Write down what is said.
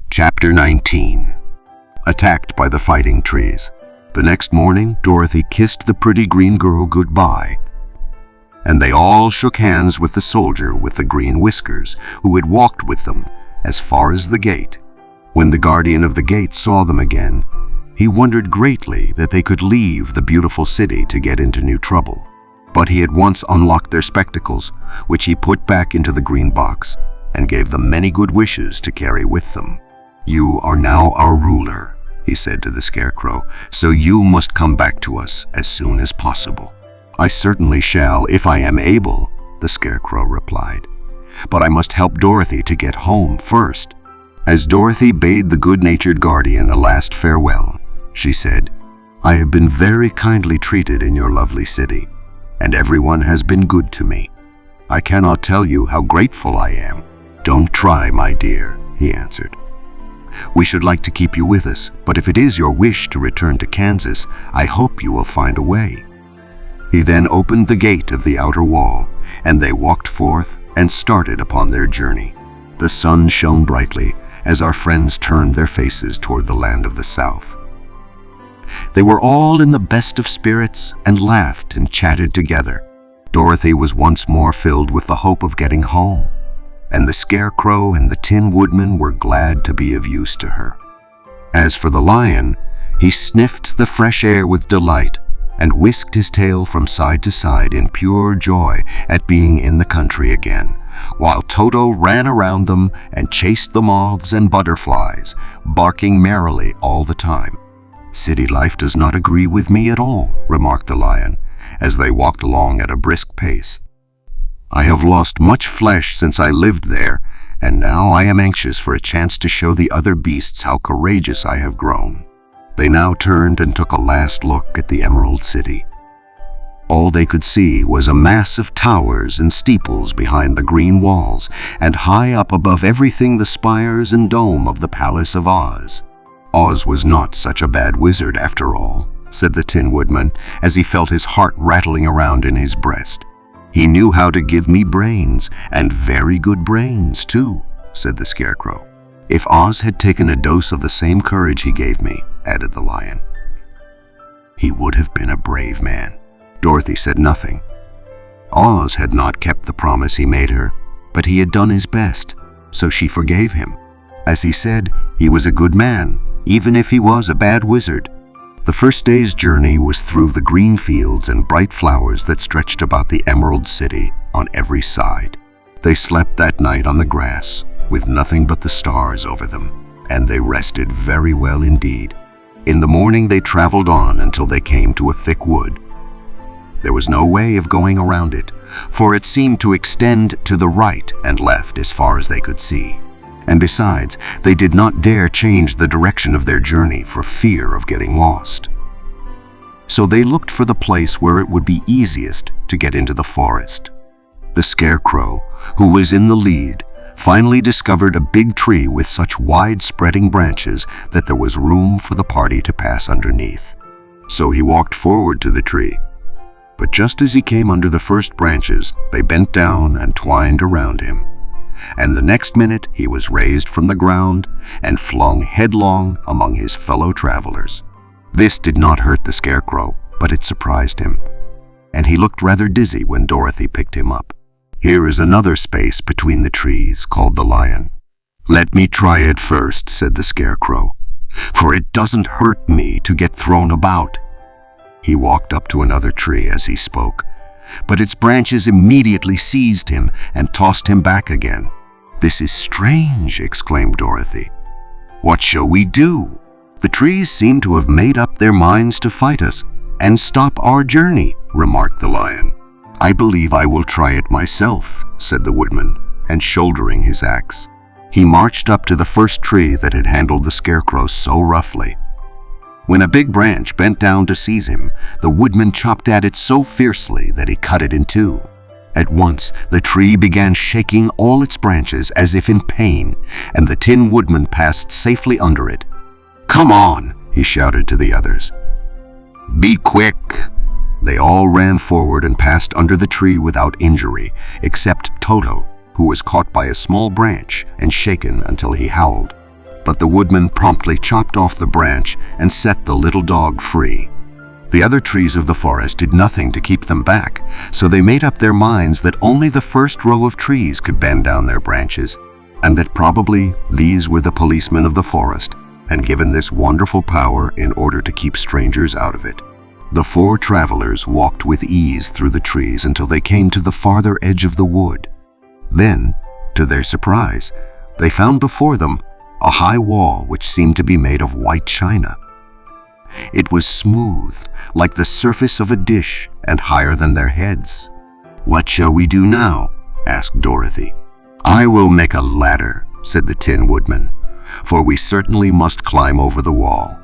Chapter 19. Attacked by the fighting trees. The next morning, Dorothy kissed the pretty green girl goodbye, and they all shook hands with the soldier with the green whiskers, who had walked with them as far as the gate. When the guardian of the gate saw them again, he wondered greatly that they could leave the beautiful city to get into new trouble. But he at once unlocked their spectacles, which he put back into the green box, and gave them many good wishes to carry with them. "You are now our ruler," he said to the Scarecrow, "so you must come back to us as soon as possible." "I certainly shall, if I am able," the Scarecrow replied. "But I must help Dorothy to get home first." As Dorothy bade the good-natured guardian a last farewell, she said, "I have been very kindly treated in your lovely city, and everyone has been good to me. I cannot tell you how grateful I am." "Don't try, my dear," he answered. "We should like to keep you with us, but if it is your wish to return to Kansas, I hope you will find a way." He then opened the gate of the outer wall, and they walked forth and started upon their journey. The sun shone brightly as our friends turned their faces toward the land of the South. They were all in the best of spirits and laughed and chatted together. Dorothy was once more filled with the hope of getting home, and the Scarecrow and the Tin Woodman were glad to be of use to her. As for the lion, he sniffed the fresh air with delight and whisked his tail from side to side in pure joy at being in the country again, while Toto ran around them and chased the moths and butterflies, barking merrily all the time. "City life does not agree with me at all," remarked the lion, as they walked along at a brisk pace. "I have lost much flesh since I lived there, and now I am anxious for a chance to show the other beasts how courageous I have grown." They now turned and took a last look at the Emerald City. All they could see was a mass of towers and steeples behind the green walls, and high up above everything the spires and dome of the Palace of Oz. "Oz was not such a bad wizard after all," said the Tin Woodman, as he felt his heart rattling around in his breast. "He knew how to give me brains, and very good brains, too," said the Scarecrow. "If Oz had taken a dose of the same courage he gave me," added the lion, "he would have been a brave man." Dorothy said nothing. Oz had not kept the promise he made her, but he had done his best, so she forgave him. As he said, he was a good man, even if he was a bad wizard. The first day's journey was through the green fields and bright flowers that stretched about the Emerald City on every side. They slept that night on the grass, with nothing but the stars over them, and they rested very well indeed. In the morning they traveled on until they came to a thick wood. There was no way of going around it, for it seemed to extend to the right and left as far as they could see. And besides, they did not dare change the direction of their journey for fear of getting lost. So they looked for the place where it would be easiest to get into the forest. The Scarecrow, who was in the lead, finally discovered a big tree with such wide-spreading branches that there was room for the party to pass underneath. So he walked forward to the tree. But just as he came under the first branches, they bent down and twined around him. And the next minute he was raised from the ground and flung headlong among his fellow travelers. This did not hurt the Scarecrow, but it surprised him, and he looked rather dizzy when Dorothy picked him up. "Here is another space between the trees," called the lion. "Let me try it first," said the Scarecrow, "for it doesn't hurt me to get thrown about." He walked up to another tree as he spoke, but its branches immediately seized him and tossed him back again. "This is strange," exclaimed Dorothy. "What shall we do? The trees seem to have made up their minds to fight us and stop our journey," remarked the lion. "I believe I will try it myself," said the woodman, and shouldering his axe, he marched up to the first tree that had handled the Scarecrow so roughly. When a big branch bent down to seize him, the woodman chopped at it so fiercely that he cut it in two. At once, the tree began shaking all its branches as if in pain, and the Tin Woodman passed safely under it. "Come on," he shouted to the others. "Be quick." They all ran forward and passed under the tree without injury, except Toto, who was caught by a small branch and shaken until he howled. but the woodman promptly chopped off the branch and set the little dog free. The other trees of the forest did nothing to keep them back, so they made up their minds that only the first row of trees could bend down their branches, and that probably these were the policemen of the forest, and given this wonderful power in order to keep strangers out of it. The four travelers walked with ease through the trees until they came to the farther edge of the wood. Then, to their surprise, they found before them a high wall which seemed to be made of white china. It was smooth, like the surface of a dish, and higher than their heads. "What shall we do now?" asked Dorothy. "I will make a ladder," said the Tin Woodman, "for we certainly must climb over the wall."